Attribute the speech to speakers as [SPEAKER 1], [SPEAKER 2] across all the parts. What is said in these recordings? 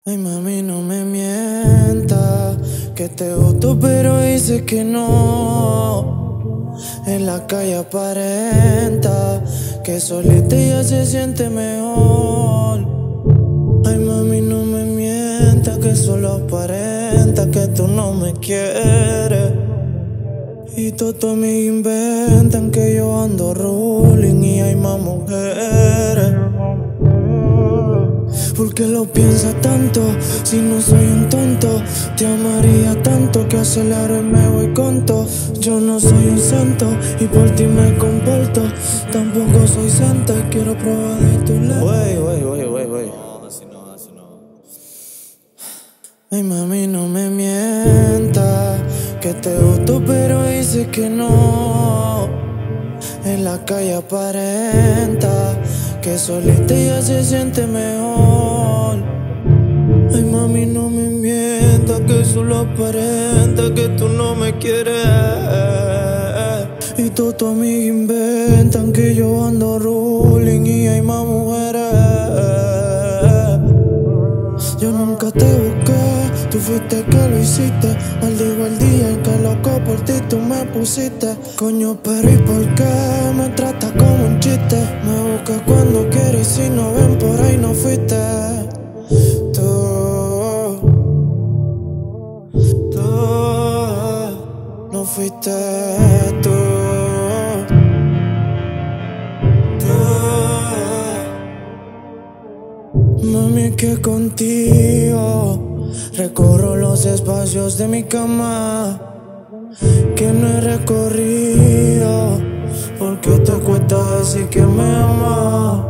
[SPEAKER 1] Ay, mami, no me mientas, que te gusto pero dices que no. En la calle aparenta que solita ya se siente mejor. Ay, mami, no me mientas, que solo aparenta que tú no me quieres. Y todos tus amigos inventan que yo ando ruling y hay más mujeres. ¿Por qué lo piensas tanto? Si no soy un tonto, te amaría tanto que acelero y me voy conto. Yo no soy un santo y por ti me comporto. Tampoco soy santa y quiero probar de tu lado. Wey.
[SPEAKER 2] No, así no.
[SPEAKER 1] Ay, mami, no me mientas, que te gusto pero dices que no. En la calle aparenta que solita ya se siente mejor. Ay, mami, no me mientas, que solo aparenta que tú no me quieres. Y todos tus amigos inventan que yo ando ruling y hay más mujeres. Yo nunca te busqué, tú fuiste que lo hiciste. Maldigo el día en que loco por ti tú me pusiste. Coño, pero ¿y por qué me tratas como un chiste? Me buscas cuando quieres y si no ven por ahí no fuiste. Tú, no fuiste tú. Mami, es que contigo recorro los espacios de mi cama que no he recorrido. Porque te cuesta decir que me amas.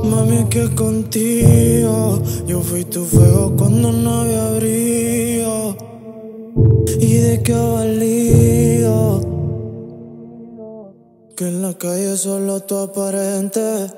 [SPEAKER 1] Mami, es que contigo yo fui tu fuego cuando no había brillo. ¿Y de qué ha valido que en la calle solo tú aparentes?